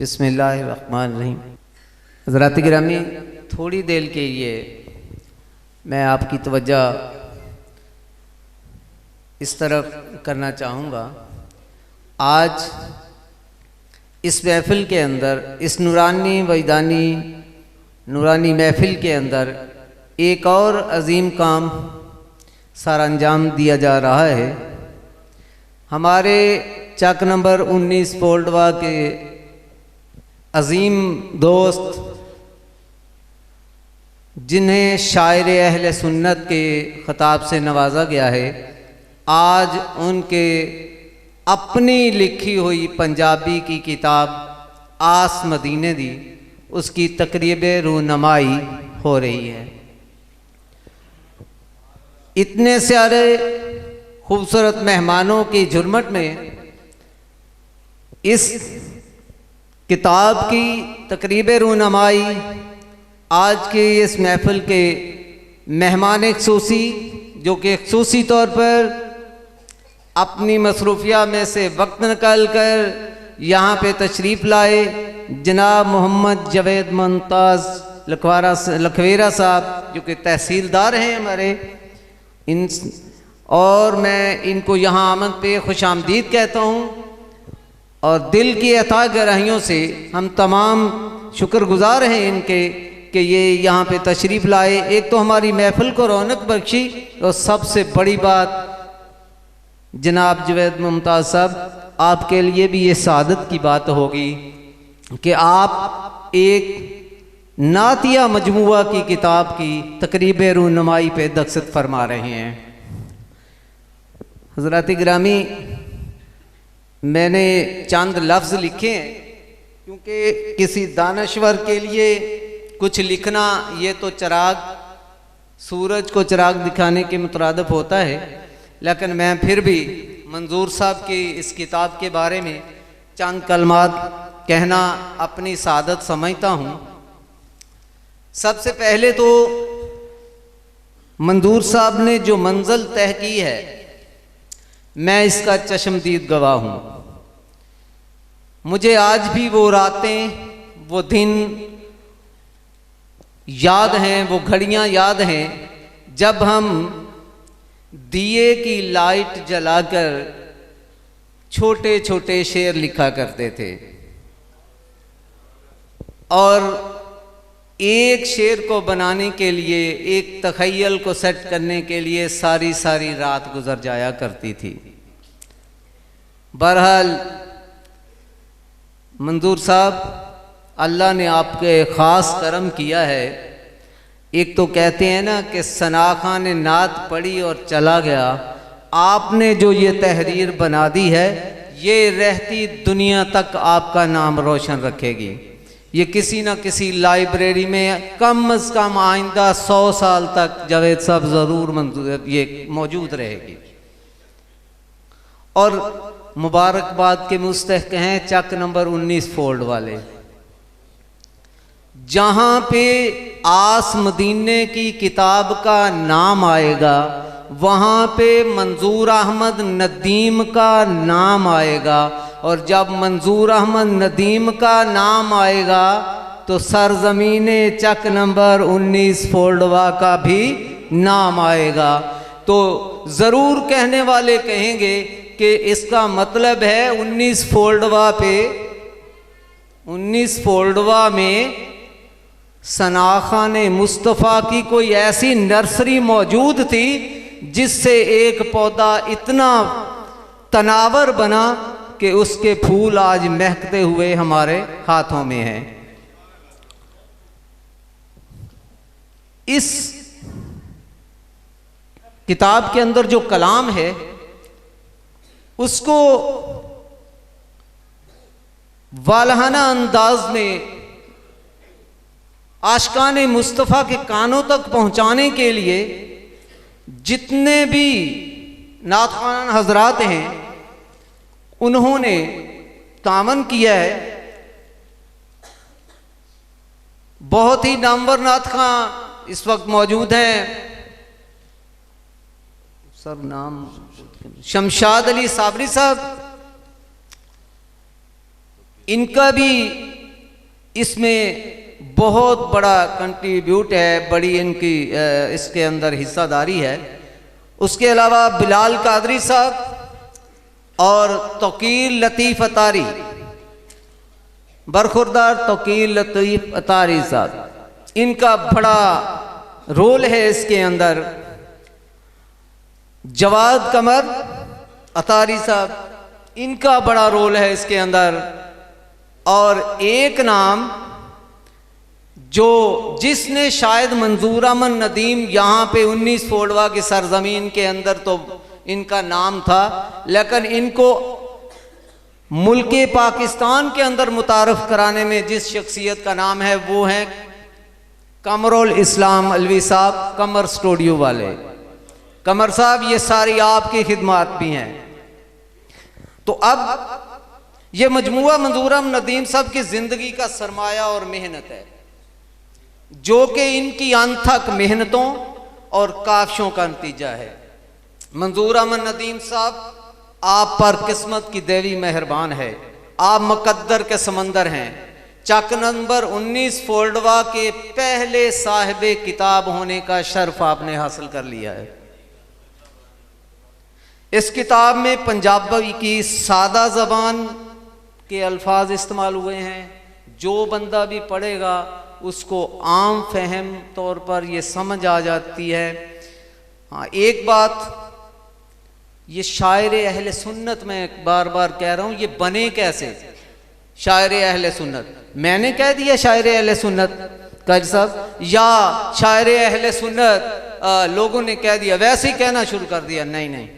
बिस्मिल्लाहिर्रहमानिर्रहीम। हज़रात गिरामी, थोड़ी देर के लिए मैं आपकी तवज्जो इस तरफ करना चाहूँगा। आज इस महफ़िल के अंदर, इस नूरानी वैदानी नूरानी महफ़िल के अंदर एक और अजीम काम सारा अंजाम दिया जा रहा है। हमारे चक नंबर 19 पोल्डवा के अजीम दोस्त, जिन्हें शायर अहले सुन्नत के ख़िताब से नवाजा गया है, आज उनके अपनी लिखी हुई पंजाबी की किताब आस मदीने दी, उसकी तकरीब रूनमाई हो रही है। इतने सारे खूबसूरत मेहमानों की झुरमट में इस किताब की तकरीब रूनमाई आज के इस महफ़िल के मेहमान ख़ुसूसी, जो कि ख़ुसूसी तौर पर अपनी मसरूफिया में से वक्त निकाल कर यहाँ पे तशरीफ़ लाए, जनाब मोहम्मद जवेद मुमताज़ लखवेरा साहब, जो कि तहसीलदार हैं हमारे, और मैं इनको यहाँ आमद पे खुश आमदीद कहता हूँ। और दिल की अता गहराइयों से हम तमाम शुक्रगुजार हैं इनके कि ये यहाँ पे तशरीफ़ लाए। एक तो हमारी महफ़िल को रौनक बख्शी, और सबसे बड़ी बात जनाब जवेद मुमताज़ साहब, आपके लिए भी ये सादत की बात होगी कि आप एक नातिया मजमुआ की किताब की तकरीब रूनमाई पे दस्तखत फरमा रहे हैं। हज़रात गिरामी, मैंने चंद लफ्ज़ लिखे हैं क्योंकि किसी दानश्वर के लिए कुछ लिखना ये तो चिराग, सूरज को चिराग दिखाने के मुतरादिफ होता है, लेकिन मैं फिर भी मंजूर साहब की इस किताब के बारे में चंद कलमात कहना अपनी सादत समझता हूँ। सबसे पहले तो मंजूर साहब ने जो मंजिल तय की है, मैं इसका चश्मदीद गवाह हूँ। मुझे आज भी वो रातें, वो दिन याद हैं, वो घड़ियाँ याद हैं जब हम दिए की लाइट जलाकर छोटे छोटे शेर लिखा करते थे, और एक शेर को बनाने के लिए, एक तख़य्युल को सेट करने के लिए सारी सारी रात गुजर जाया करती थी। बहरहाल मंजूर साहब, अल्लाह ने आपके ख़ास करम किया है। एक तो कहते हैं ना कि सना खां ने नात पढ़ी और चला गया। आपने जो ये तहरीर बना दी है, ये रहती दुनिया तक आपका नाम रोशन रखेगी। ये किसी न किसी लाइब्रेरी में कम से कम आइंदा 100 साल तक जावेद साहब ज़रूर ये मौजूद रहेगी। और मुबारकबाद के मुस्तहक हैं चक नंबर 19 फोल्ड वाले, जहाँ पे आस मदीने की किताब का नाम आएगा, वहाँ पे मंजूर अहमद नदीम का नाम आएगा, और जब मंजूर अहमद नदीम का नाम आएगा तो सरजमीने चक नंबर 19 फोल्डवा का भी नाम आएगा। तो ज़रूर कहने वाले कहेंगे कि इसका मतलब है 19 फोल्डवा पे, 19 फोल्डवा में सनाखाने मुस्तफ़ा की कोई ऐसी नर्सरी मौजूद थी जिससे एक पौधा इतना तनावर बना कि उसके फूल आज महकते हुए हमारे हाथों में हैं। इस किताब के अंदर जो कलाम है, उसको वालहाना अंदाज में आशिकाने मुस्तफ़ा के कानों तक पहुंचाने के लिए जितने भी नातखान हजरात हैं, उन्होंने तामन किया है। बहुत ही नामवर नातखां इस वक्त मौजूद हैं। सब नाम शमशाद अली साबरी साहब, इनका भी इसमें बहुत बड़ा कंट्रीब्यूट है, बड़ी इनकी इसके अंदर हिस्सादारी है। उसके अलावा बिलाल कादरी साहब और तौकीर लतीफ़ अतारी, बरखुरदार तौकीर लतीफ़ अतारी साहब, इनका बड़ा रोल है इसके अंदर। जवाद कमर अतारी साहब, इनका बड़ा रोल है इसके अंदर। और एक नाम जो जिसने शायद मंजूर अहमद नदीम यहाँ पे 19 फोड़वा की सरजमीन के अंदर तो इनका नाम था, लेकिन इनको मुल्क पाकिस्तान के अंदर मुतारफ कराने में जिस शख्सियत का नाम है वो है कमरुल इस्लाम अलवी साहब, कमर स्टूडियो वाले। कमर साहब, ये सारी आपकी खिदमत भी हैं। तो अब ये मजमुआ मंजूर अहमद नदीम साहब की जिंदगी का सरमाया और मेहनत है, जो कि इनकी अनथक मेहनतों और काविशों का नतीजा है। मंजूर अहमद नदीम साहब, आप पर किस्मत की देवी मेहरबान है, आप मुकद्दर के समंदर हैं। चक नंबर 19 फोल्डवा के पहले साहिबे किताब होने का शर्फ आपने हासिल कर लिया है। इस किताब में पंजाबी की सादा ज़बान के अल्फाज इस्तेमाल हुए हैं। जो बंदा भी पढ़ेगा उसको आम फहम तौर पर ये समझ आ जाती है। हाँ, एक बात, ये शायर अहले सुन्नत, मैं बार बार कह रहा हूँ, ये बने कैसे शायर अहले सुन्नत? मैंने कह दिया शायर अहले सुन्नत काजी साहब, या शायर अहले सुन्नत लोगों ने कह दिया, वैसे ही कहना शुरू कर दिया? नहीं नहीं,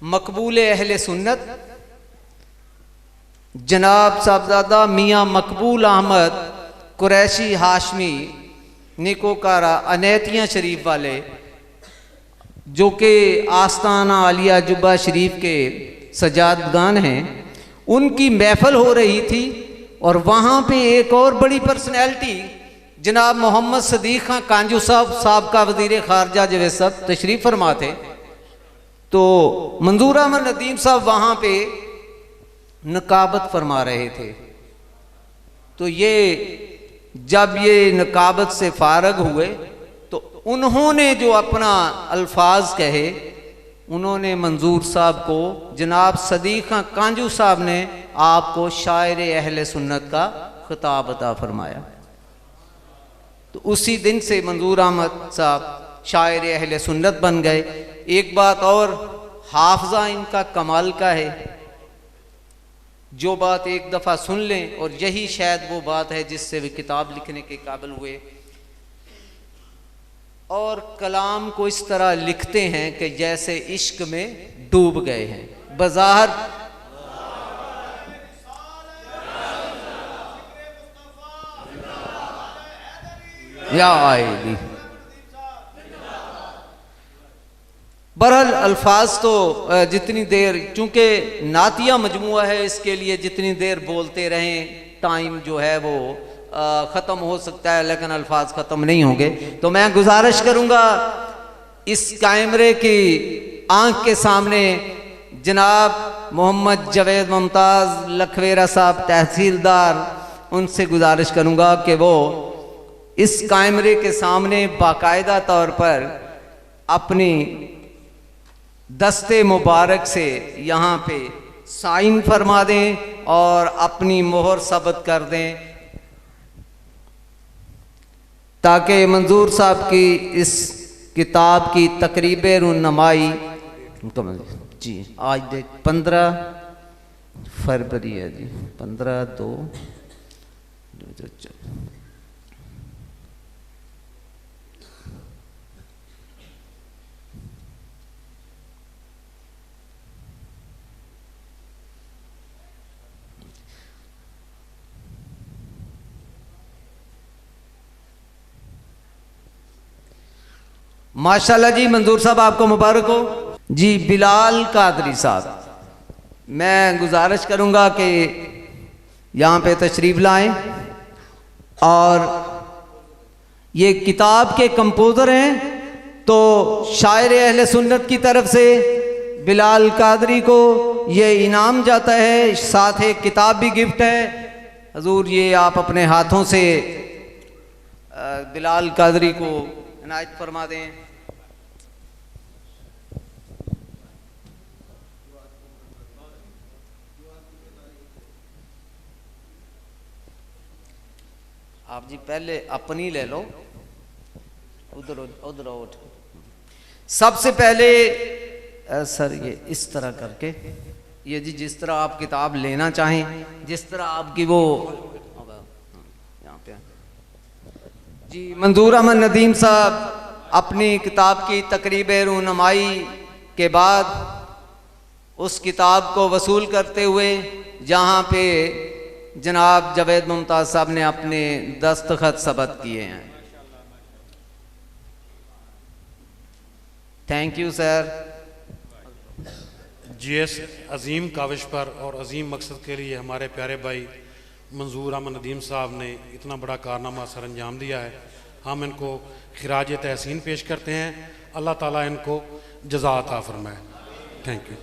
मकबूल अहले सुन्नत जनाब साहबजादा मियाँ मकबूल अहमद कुरैशी हाशमी निकोकारा अनैतिया शरीफ वाले, जो कि आस्ताना आलिया जुब्बा शरीफ के सजादगान हैं, उनकी महफिल हो रही थी। और वहाँ पे एक और बड़ी पर्सनैलिटी जनाब मोहम्मद सदीक खां कांजू साहब का वज़ीर ख़ारजा जवेद साहब तशरीफ़ फरमा थे। तो मंजूर अहमद नदीम साहब वहाँ पे नकाबत फरमा रहे थे। तो ये जब ये नकाबत से फारग हुए तो उन्होंने जो अपना अल्फाज कहे, उन्होंने मंजूर साहब को, जनाब सदीक खां कांजू साहब ने आपको शायर अहले सुन्नत का खिताब अता फरमाया। तो उसी दिन से मंजूर अहमद साहब शायर अहले सुन्नत बन गए। एक बात और, हाफजा इनका कमाल का है। जो बात एक दफ़ा सुन लें, और यही शायद वो बात है जिससे वे किताब लिखने के काबिल हुए, और कलाम को इस तरह लिखते हैं कि जैसे इश्क में डूब गए हैं। बज़ाहिर या आएगी। बहरहाल अल्फाज तो जितनी देर, चूँकि नातिया मजमुआ है, इसके लिए जितनी देर बोलते रहें टाइम जो है वो ख़त्म हो सकता है, लेकिन अल्फाज ख़त्म नहीं होंगे। तो मैं गुजारिश करूँगा इस कैमरे की आंख के सामने जनाब मोहम्मद जवेद मुमताज़ लखवेरा साहब तहसीलदार, उनसे गुजारिश करूँगा कि वो इस कैमरे के सामने बाकायदा तौर पर अपनी दस्ते मुबारक से यहाँ पे साइन फरमा दें और अपनी मोहर सबत कर दें, ताकि मंजूर साहब की इस किताब की तकरीब रुन्नमाई जी, आज देख 15 फरवरी है जी, 15/2/2024। माशाल्लाह जी, मंजूर साहब आपको मुबारक हो जी। बिलाल कादरी साहब, मैं गुजारिश करूंगा कि यहाँ पे तशरीफ़ लाएं, और ये किताब के कंपोज़र हैं। तो शायर अहले सुन्नत की तरफ से बिलाल कादरी को ये इनाम जाता है, साथ एक किताब भी गिफ्ट है। हजूर ये आप अपने हाथों से बिलाल कादरी को इनायत फरमा दें। आप जी पहले अपनी ले लो, उधर उधर उठ। सबसे पहले सर ये इस तरह करके, ये जी जिस तरह आप किताब लेना चाहें, जिस तरह आपकी वो यहाँ पे जी मंजूर अहमद नदीम साहब अपनी किताब की तकरीब रूनुमाई के बाद उस किताब को वसूल करते हुए जहाँ पे जनाब जावेद मुमताज़ साहब ने अपने दस्तखत सबत किए हैं। Thank you sir. जीएस अजीम काविश पर और अजीम मकसद के लिए हमारे प्यारे भाई मंजूर अहमद नदीम साहब ने इतना बड़ा कारनामा सर अंजाम दिया है। हम इनको खिराज तहसीन पेश करते हैं। अल्लाह ताला इनको जज़ा अता फरमाए। Thank you.